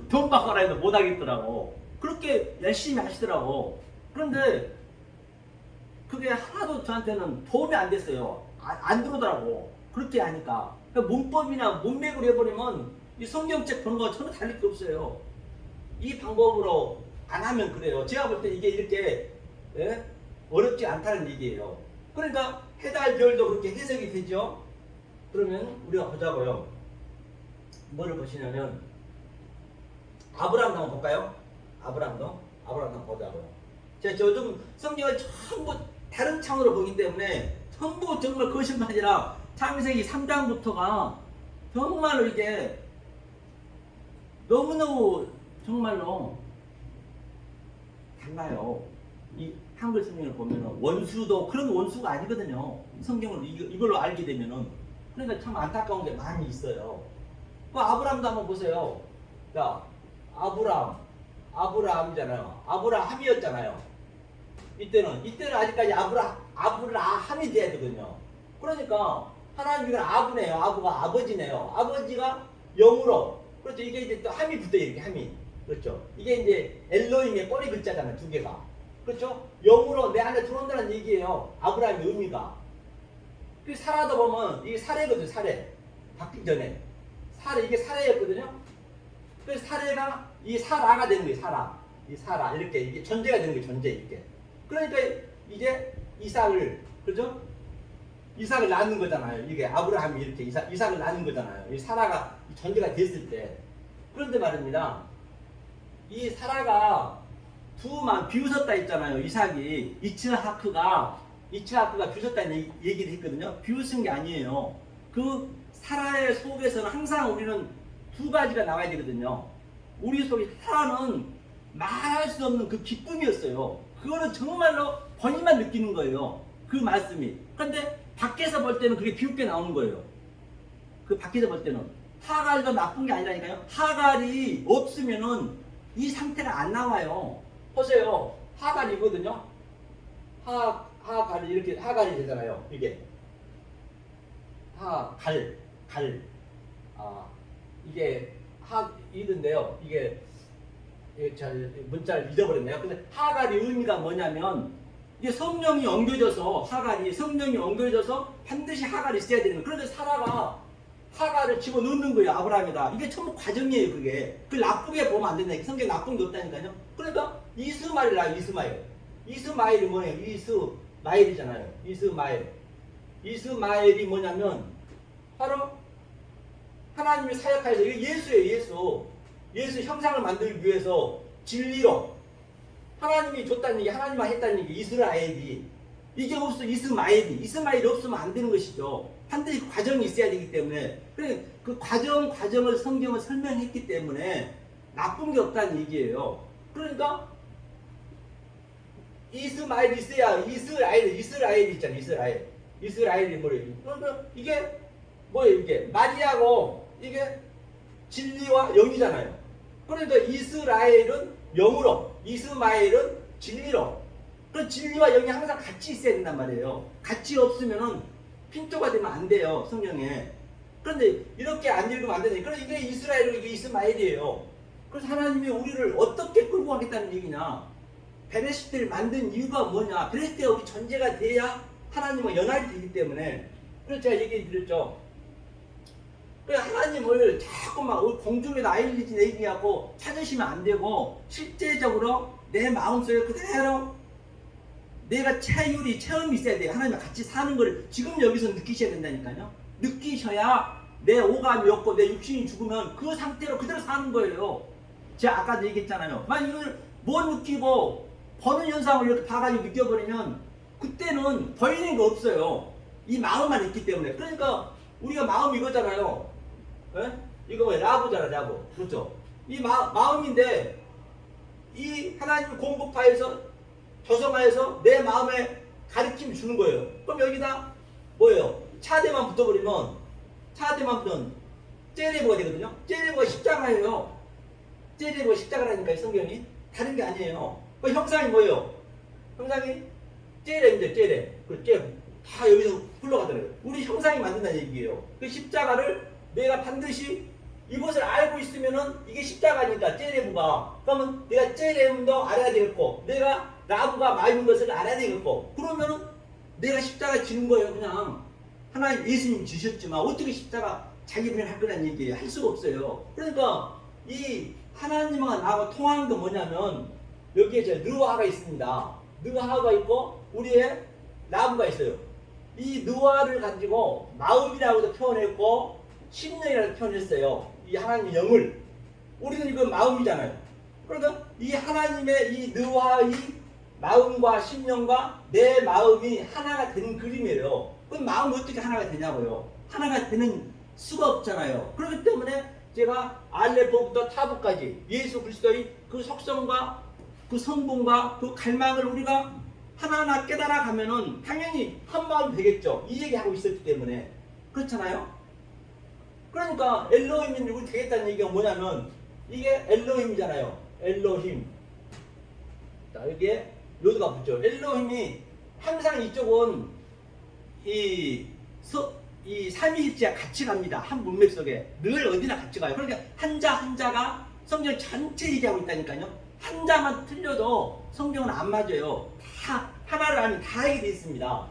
돈 바꿔라 해도 못 하겠더라고. 그렇게 열심히 하시더라고. 그런데 그게 하나도 저한테는 도움이 안 됐어요. 안 들어오더라고. 그렇게 하니까. 그러니까 문법이나 문맥으로 해버리면 이 성경책 보는 거 전혀 다를 게 없어요. 이 방법으로 안 하면 그래요. 제가 볼 때 이게 이렇게 어렵지 않다는 얘기예요. 그러니까 해달 별도 그렇게 해석이 되죠. 그러면 우리가 보자고요. 뭐를 보시냐면 아브라함도 한번 볼까요? 아브라함도 한번 보자고요. 제가 좀 성경을 전부 다른 창으로 보기 때문에 전부 정말 그것뿐만 아니라 창세기 3장부터가 정말로 이게 너무너무 정말로 달라요. 이 한글 성경을 보면은 원수도 그런 원수가 아니거든요. 성경을 이걸로 알게 되면은. 그러니까 참 안타까운 게 많이 있어요. 아브라함도 한번 보세요. 자, 아브라함이잖아요. 아브라함이었잖아요. 이때는 아직까지 아브라함이 돼야 되거든요. 그러니까 하나님이 아브네요. 아브가 아버지네요. 아버지가 영으로. 그렇죠. 이게 이제 또 함이 붙어요. 이렇게 함이. 그렇죠. 이게 이제 엘로힘의 꼬리 글자잖아요. 두 개가. 그렇죠. 영으로 내 안에 들어온다는 얘기예요. 아브라함의 의미가. 그 사라도 보면 이게 사례거든요. 사례. 받기 전에. 이게 사례였거든요. 그래서 사례가 이 사라가 되는 거예요. 사라. 이 사라 이렇게 이게 존재가 되는 게 존재 이렇게. 그러니까 이제 이삭을 그죠? 이삭을 낳는 거잖아요. 이게 아브라함이 이렇게 이삭을 낳는 거잖아요. 이 사라가 존재가 됐을 때. 그런데 말입니다. 이 사라가 비웃었다 했잖아요. 이삭이 이츠하크가 비웃었다는 얘기를 했거든요. 비웃은 게 아니에요. 그 사라의 속에서는 항상 우리는 두 가지가 나와야 되거든요. 우리 속에 사라는 말할 수 없는 그 기쁨이었어요. 그거는 정말로 본인만 느끼는 거예요. 그 말씀이. 그런데 밖에서 볼 때는 그게 비웃게 나오는 거예요. 그 밖에서 볼 때는 하갈도 나쁜 게 아니라니까요. 하갈이 없으면은 이 상태가 안 나와요. 보세요. 하갈이거든요. 하갈이 이렇게 하갈이 되잖아요. 이게 이게 이건데요. 이게 잘 문자를 잊어버렸네요. 근데 하갈이 의미가 뭐냐면 이게 성령이 엉겨져서 성령이 엉겨져서 반드시 하갈이 있어야 되는 거예요. 그런데 사라가 하갈을 집어넣는 거예요. 아브라함에다. 이게 전부 과정이에요. 그게. 그 나쁘게 보면 안 된다니까. 성경에 나쁜 게 없다니까요. 그러니까 이스마엘 나요. 이스마엘이 뭐예요? 이스마엘이잖아요. 이스마엘이 뭐냐면 바로 하나님이 사역하여서 이게 예수예요. 예수 형상을 만들기 위해서 진리로 하나님이 줬다는 얘기, 하나님만 했다는 얘기, 이스라엘이. 이게 없어, 이스마엘이 없으면 안 되는 것이죠. 반드시 그 과정이 있어야 되기 때문에. 그 과정을 성경은 설명했기 때문에 나쁜 게 없다는 얘기예요. 그러니까, 이스마엘이 있어야, 이스라엘이 있잖아요, 이스라엘이 뭐예요? 그러니까 이게 뭐예요, 이게? 마리아고, 이게 진리와 영이잖아요. 그러니까 이스라엘은 영으로, 이스마엘은 진리로. 그 진리와 영이 항상 같이 있어야 된단 말이에요. 같이 없으면은 핀토가 되면 안 돼요, 성경에. 그런데 이렇게 안 읽으면 안 되네. 그럼 이게 이스라엘이고 이게 이스마엘이에요. 그래서 하나님이 우리를 어떻게 끌고 가겠다는 얘기냐? 베레시트를 만든 이유가 뭐냐? 베레시트가 우리 존재가 돼야 하나님과 연합이 되기 때문에. 그래서 제가 얘기 드렸죠. 하나님을 자꾸 막 공중에다 아일리지 얘기하고 찾으시면 안 되고, 실제적으로 내 마음속에 그대로 내가 체험이 있어야 돼요. 하나님과 같이 사는 걸 지금 여기서 느끼셔야 된다니까요. 느끼셔야 내 오감이 없고 내 육신이 죽으면 그 상태로 그대로 사는 거예요. 제가 아까도 얘기했잖아요. 만약 이걸 못 느끼고 보는 현상을 이렇게 봐가지고 느껴버리면 그때는 보이는 게 없어요. 이 마음만 있기 때문에. 그러니까 우리가 마음 이거잖아요. 에? 이거 뭐야? 라브잖아. 그렇죠? 이 마음인데 이 하나님 공급하여서 조성하여서 내 마음에 가르침 주는 거예요. 그럼 여기다 뭐예요? 차대만 붙어버리면 째레보가 되거든요. 째레보가 십자가예요. 째레보가 십자가라니까요. 성경이 다른 게 아니에요. 그 형상이 뭐예요? 형상이 째레인데 째레. 그 째레 다 여기서 흘러가더라고요. 우리 형상이 만든다는 얘기예요. 그 십자가를 내가 반드시 이것을 알고 있으면은 이게 십자가니까 째레부가. 그러면 내가 째레문도 알아야 되겠고, 내가 라부가 마음인 것을 알아야 되겠고, 그러면은 내가 십자가 지는 거예요. 그냥 하나님 예수님 지셨지만 어떻게 십자가 자기 분이 할 거란 얘기예요. 할 수가 없어요. 그러니까 이 하나님과 나하고 통하는 게 뭐냐면 여기에 저 느와가 있습니다. 느와가 있고 우리의 라부가 있어요. 이 느와를 가지고 마음이라고도 표현했고 심령이라고 표현했어요. 이 하나님의 영을. 우리는 이거 마음이잖아요. 그러니까 이 하나님의 이 느와의 마음과 심령과 내 마음이 하나가 되는 그림이에요. 그럼 마음이 어떻게 하나가 되냐고요. 하나가 되는 수가 없잖아요. 그렇기 때문에 제가 알레포부터 타부까지 예수 그리스도의 그 속성과 그 성분과 그 갈망을 우리가 하나하나 깨달아 가면은 당연히 한 마음이 되겠죠. 이 얘기하고 있었기 때문에. 그렇잖아요. 그러니까 엘로힘이 우리 되겠다는 얘기가 뭐냐면 이게 엘로힘이잖아요. 엘로힘. 자, 여기에 요드가 붙죠. 엘로힘이 항상 이쪽은 이 삼위일체가 같이 갑니다. 한 문맥 속에 늘 어디나 같이 가요. 그러니까 한자가 성경 전체 얘기하고 있다니까요. 한자만 틀려도 성경은 안 맞아요. 다 하나를 하면 다 하게 돼 있습니다.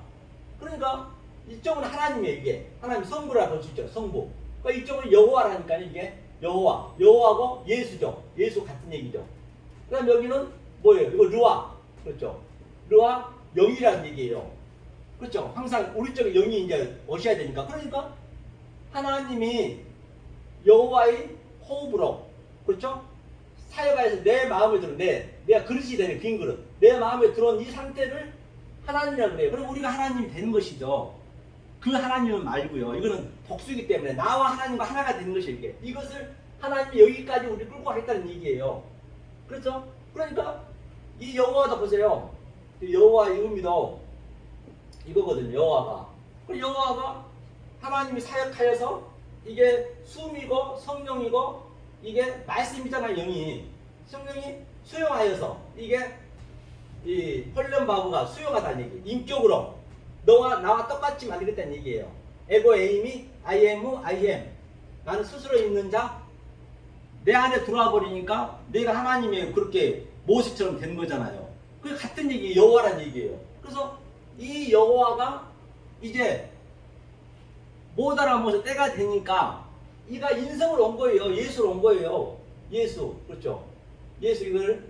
그러니까 이쪽은 하나님이에요. 이게 하나님 성부라 볼 수 있죠. 성부. 그러니까 이쪽은 여호와라니까요. 이게 여호와고 예수죠. 예수 같은 얘기죠. 그다음 여기는 뭐예요? 이거 르와. 그렇죠? 르와 영이라는 얘기예요. 그렇죠? 항상 우리 쪽에 영이 이제 오셔야 되니까. 그러니까 하나님이 여호와의 호흡으로, 그렇죠? 사역하여서 내 마음에 들어, 내가 그릇이 되는 빈 그릇, 내 마음에 들어온 이 상태를 하나님이라고 그래요. 그럼 우리가 하나님이 되는 것이죠. 그 하나님은 말고요. 이거는 복수이기 때문에 나와 하나님과 하나가 되는 것이 이게. 이것을 하나님이 여기까지 우리 끌고 가겠다는 얘기예요. 그렇죠? 그러니까 이 여호와도 보세요. 여호와의 의미도 이거거든요. 여호와가. 그 여호와가 하나님이 사역하여서 이게 숨이고 성령이고 이게 말씀이잖아요. 영이. 성령이 수용하여서 이게 이 홀련바구가 수용하다는 얘기. 인격으로 너와 나와 똑같이 만들겠다는 얘기예요. 에고 에임이 I am. 나는 스스로 있는 자. 내 안에 들어와 버리니까 내가 하나님의 그렇게 모습처럼 된 거잖아요. 그게 같은 얘기, 여호와란 얘기예요. 그래서 이 여호와가 이제 못 알아보면서 때가 되니까 이가 인성을 온 거예요. 예수를 온 거예요. 예수. 그렇죠? 예수 이걸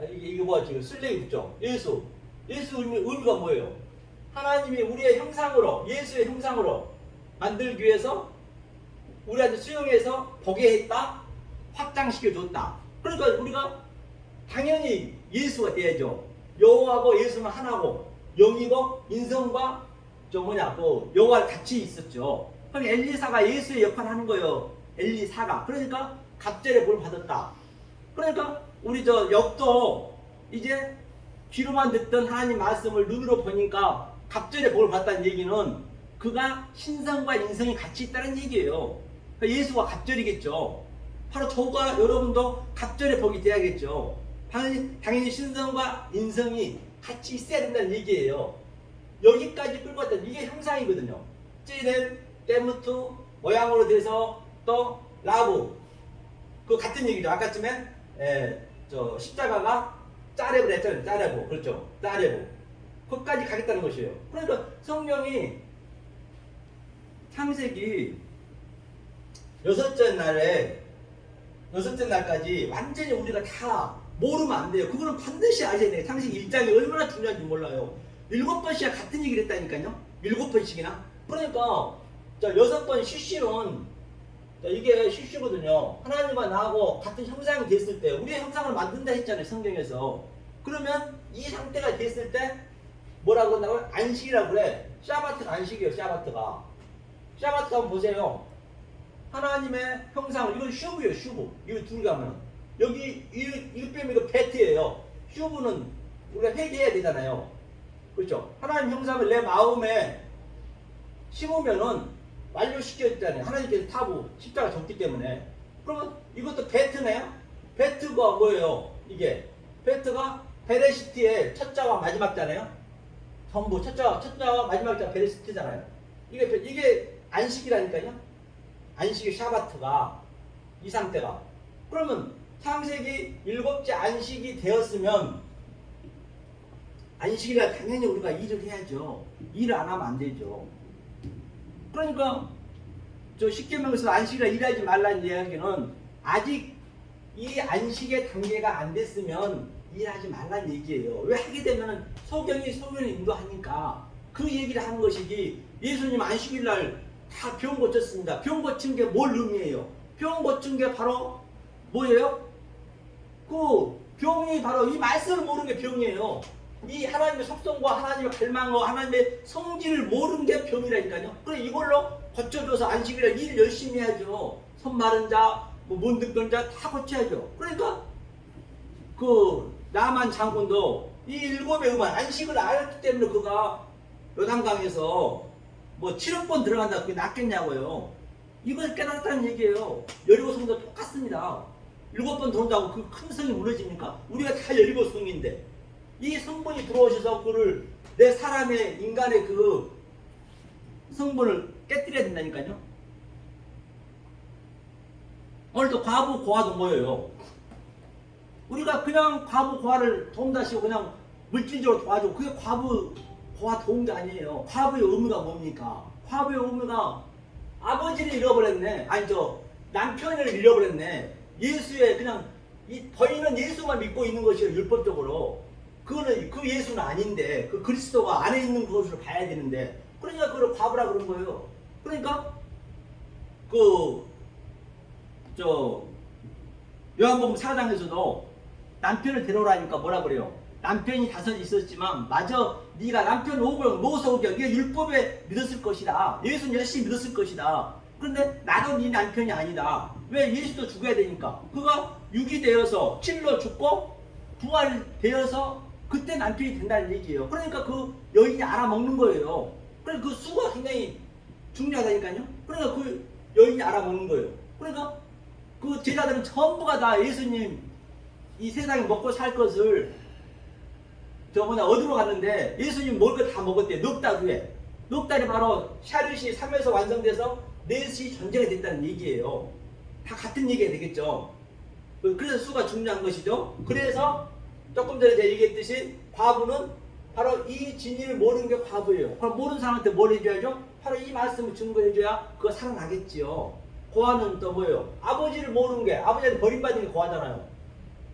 이게 뭐야 지금 슬레이 붙죠? 예수 의미가 뭐예요? 하나님이 우리의 형상으로, 예수의 형상으로 만들기 위해서 우리한테 수용해서 보게 했다, 확장시켜줬다. 그러니까 우리가 당연히 예수가 돼야죠. 여호와하고 예수는 하나고 영이고 인성과 그 여호와를 같이 있었죠. 그럼 엘리사가 예수의 역할을 하는 거예요. 엘리사가. 그러니까 갑절의 복을 받았다. 그러니까 우리 욥도 이제 귀로만 듣던 하나님 말씀을 눈으로 보니까 갑절의 복을 받았다는 얘기는 그가 신성과 인성이 같이 있다는 얘기예요. 그러니까 예수가 갑절이겠죠. 바로 저가 여러분도 갑절의 복이 돼야겠죠. 당연히 신성과 인성이 같이 있어야 된다는 얘기예요. 여기까지 끌고 왔다는 이게 형상이거든요. 찌는 때무트 모양으로 돼서 또 라브 그 같은 얘기죠. 아까쯤에 십자가가 짜레브를 했잖아요. 짜레브. 그렇죠. 짜레브. 거기까지 가겠다는 것이에요. 그러니까 성령이 창세기 여섯째 날까지 완전히 우리가 다 모르면 안 돼요. 그거는 반드시 아셔야 돼요. 창세기 1장이 얼마나 중요한지 몰라요. 7번씩이나 같은 얘기를 했다니까요. 7번씩이나. 그러니까 6번 시시는 이게 시시거든요. 하나님과 나하고 같은 형상이 됐을 때 우리의 형상을 만든다 했잖아요. 성경에서. 그러면 이 상태가 됐을 때 뭐라고 한다고요? 안식이라고 그래. 샤바트가 안식이에요. 샤바트가 한번 보세요. 하나님의 형상을, 이건 슈브예요. 슈브. 이거 둘이 가면 여기 이거 빼면 이거 베트예요. 슈브는 우리가 회개해야 되잖아요. 그렇죠? 하나님 형상을 내 마음에 심으면은 완료시켰잖아요. 하나님께서 타부 십자가 졌기 때문에. 그러면 이것도 베트네요. 베트가 뭐예요? 이게 베트가 베레시트의 첫 자와 마지막 자네요. 전부 첫 자와 마지막 자 베레시트잖아요. 이게 안식이라니까요. 안식의 샤바트가 이 상태가. 그러면 창세기 7째 안식이 되었으면 안식이라 당연히 우리가 일을 해야죠. 일을 안 하면 안 되죠. 그러니까 십계명에서 안식이라 일하지 말라는 이야기는 아직 이 안식의 단계가 안 됐으면 일하지 말라는 얘기예요. 왜 하게 되면은 소경이 소견을 인도하니까 그 얘기를 하는 것이지. 예수님 안식일날 다 병 고쳤습니다. 병 고친 게 뭘 의미해요? 병 고친 게 바로 뭐예요? 그 병이 바로 이 말씀을 모르는 게 병이에요. 이 하나님의 속성과 하나님의 갈망과 하나님의 성질을 모르는 게 병이라니까요. 그래 이걸로 고쳐줘서 안식일에 일 열심히 해야죠. 손 마른 자, 문 듣던 자 다 고쳐야죠. 그러니까 그 나만 장군도 이 7의 음악 안식을 알았기 때문에 그가 요단강에서 7억 번 들어간다 그게 낫겠냐고요. 이걸 깨달았다는 얘기예요. 여리고 성도 똑같습니다. 7번 들어온다고 그 큰 성이 무너집니까? 우리가 다 여리고 성인데 이 성분이 들어오셔서 그를 내 사람의 인간의 그 성분을 깨뜨려야 된다니까요. 오늘도 과부 고아도 뭐예요? 우리가 그냥 과부 고아를 도움다시고 그냥 물질적으로 도와줘. 그게 과부 고아 도운 게 아니에요. 과부의 의무가 뭡니까? 과부의 의무가 아버지를 잃어버렸네. 남편을 잃어버렸네. 예수의 그냥 이 버인은 예수만 믿고 있는 것이에요. 율법적으로. 그거는 그 예수는 아닌데 그 그리스도가 안에 있는 것으로 봐야 되는데 그러니까 그걸 과부라 그런 거예요. 그러니까 요한복음 4장에서도 남편을 데려오라니까 뭐라 그래요? 남편이 5 있었지만 마저 네가 남편 모서오겨 네가 율법에 믿었을 것이다. 예수는 열심히 믿었을 것이다. 그런데 나도 네 남편이 아니다. 왜? 예수도 죽어야 되니까. 그가 육이 되어서 찔러 죽고 부활되어서 그때 남편이 된다는 얘기예요. 그러니까 그 여인이 알아먹는 거예요. 그래서 그 수가 굉장히 중요하다니까요. 그러니까 그 여인이 알아먹는 거예요. 그러니까 그 제자들은 전부가 다 예수님 이 세상에 먹고 살 것을 얻으러 갔는데 예수님 먹을 거 다 먹었대요. 넉 달 후에. 넉 달이 바로 샤르시 3에서 완성돼서 넷이 전제가 됐다는 얘기예요. 다 같은 얘기가 되겠죠. 그래서 수가 중요한 것이죠. 그래서 조금 전에 제가 얘기했듯이 과부는 바로 이 진리를 모르는 게 과부예요. 그럼 모르는 사람한테 뭘 해줘야죠? 바로 이 말씀을 증거해줘야 그거 살아나겠지요. 고아는 또 뭐예요? 아버지를 모르는 게, 아버지한테 버림받은 게 고아잖아요.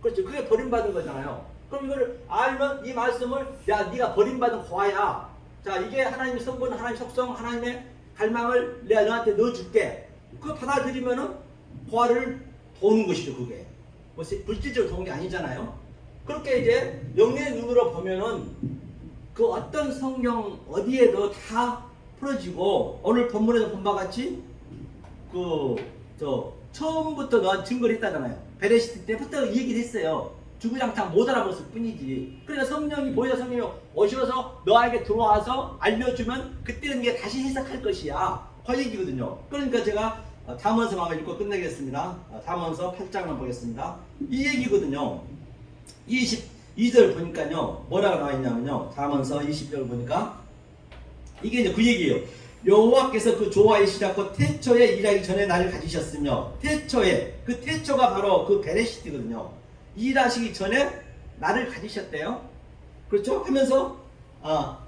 그렇죠. 그게 버림받은 거잖아요. 그럼 이거를 알면 이 말씀을 야 네가 버림받은 고아야. 자 이게 하나님의 성분, 하나님의 속성, 하나님의 갈망을 내가 너한테 넣어줄게. 그거 받아들이면은 고아를 도는 것이죠. 그게 뭐 물질적으로 도는 게 아니잖아요. 그렇게 이제 영의 눈으로 보면은 그 어떤 성경 어디에도 다 풀어지고 오늘 본문에서 본 바와 같이 처음부터 너 증거를 했다잖아요. 베레시트 때부터 이 얘기를 했어요. 주구장창 못 알아봤을 뿐이지. 그러니까 성령이 보혜사 성령이 오셔서 너에게 들어와서 알려주면 그때는 이게 다시 해석할 것이야. 그 얘기거든요. 그러니까 제가 잠언서 한번 읽고 끝내겠습니다. 잠언서 8장만 보겠습니다. 이 얘기거든요. 22절 보니까요. 뭐라고 나와 있냐면요. 잠언서 20절 보니까 이게 이제 그 얘기예요. 여호와께서 그 조화의 시작 곧 태초에 일하기 전에 나를 가지셨으며 태초에 그 태초가 바로 그 베레시트거든요. 일하시기 전에 나를 가지셨대요. 그렇죠? 하면서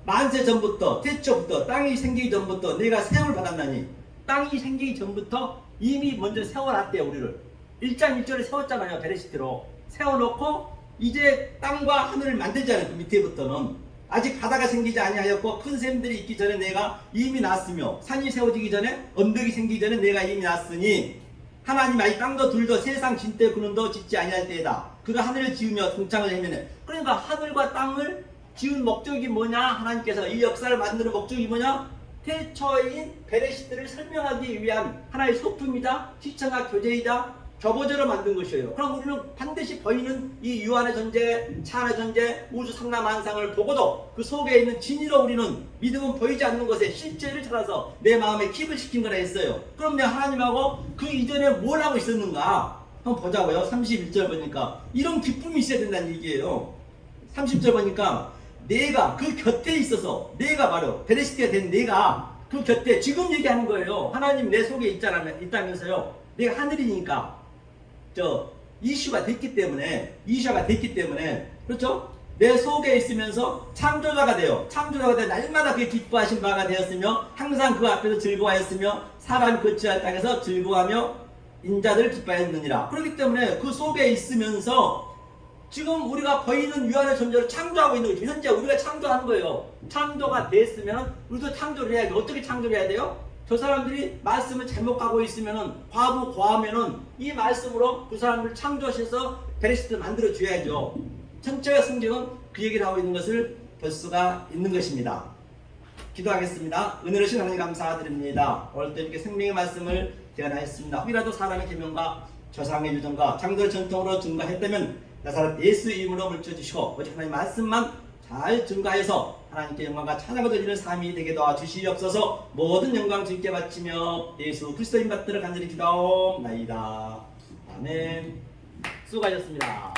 만세 전부터 태초부터 땅이 생기기 전부터 내가 세움을 받았나니 땅이 생기기 전부터 이미 먼저 세워놨대요. 우리를 1장 1절에 세웠잖아요. 베레시트로 세워놓고 이제 땅과 하늘을 만들잖아요. 그 밑에부터는 아직 바다가 생기지 아니하였고 큰 샘들이 있기 전에 내가 이미 났으며 산이 세워지기 전에 언덕이 생기기 전에 내가 이미 났으니 하나님 아이 땅도 둘도 세상 진때 그는도 짓지 아니할 때에다. 그가 하늘을 지으며 동창을 헤매네. 그러니까 하늘과 땅을 지은 목적이 뭐냐? 하나님께서 이 역사를 만드는 목적이 뭐냐? 태초인 베레시트를 설명하기 위한 하나의 소품이다, 시청과 교제이다, 교보제로 만든 것이에요. 그럼 우리는 반드시 보이는 이 유한의 존재, 차한의 존재, 우주 상남만상을 보고도 그 속에 있는 진리로 우리는 믿음은 보이지 않는 것에 실제를 찾아서 내 마음에 킵을 시킨 거라 했어요. 그럼 내가 하나님하고 그 이전에 뭘 하고 있었는가? 한번 보자고요. 31절 보니까 이런 기쁨이 있어야 된다는 얘기예요. 30절 보니까 내가 그 곁에 있어서 내가 바로 베레시트가 된 내가 그 곁에 지금 얘기하는 거예요. 하나님 내 속에 있다면서요. 내가 하늘이니까 이슈가 됐기 때문에 그렇죠? 내 속에 있으면서 창조자가 되어 날마다 그게 기뻐하신 바가 되었으며 항상 그 앞에서 즐거워하였으며 사람이 거치할 땅에서 즐거워하며 인자들을 기뻐하였느니라. 그렇기 때문에 그 속에 있으면서 지금 우리가 보이는 유한의 존재를 창조하고 있는 거죠. 현재 우리가 창조하는 거예요. 창조가 됐으면 우리도 창조를 해야 돼요. 어떻게 창조를 해야 돼요? 저 사람들이 말씀을 잘못 가고 있으면은 과하면은 이 말씀으로 그 사람들을 창조하셔서 베레시트를 만들어 줘야죠. 전체가 성경은 그 얘기를 하고 있는 것을 볼 수가 있는 것입니다. 기도하겠습니다. 은혜로신 하나님 감사드립니다. 오늘도 이렇게 생명의 말씀을 제안하였습니다. 혹이라도 사람의 계명과 조상의 유전과 장도의 전통으로 증거했다면 나사렛 예수 이름으로 물려주시고 오직 하나님 말씀만 잘 증거하여서 하나님께 영광과 찬양을 드리는 삶이 되게 도와주시옵소서. 모든 영광 주님께 바치며 예수 그리스도인 받들어 간절히 기도하옵나이다. 아멘. 수고하셨습니다.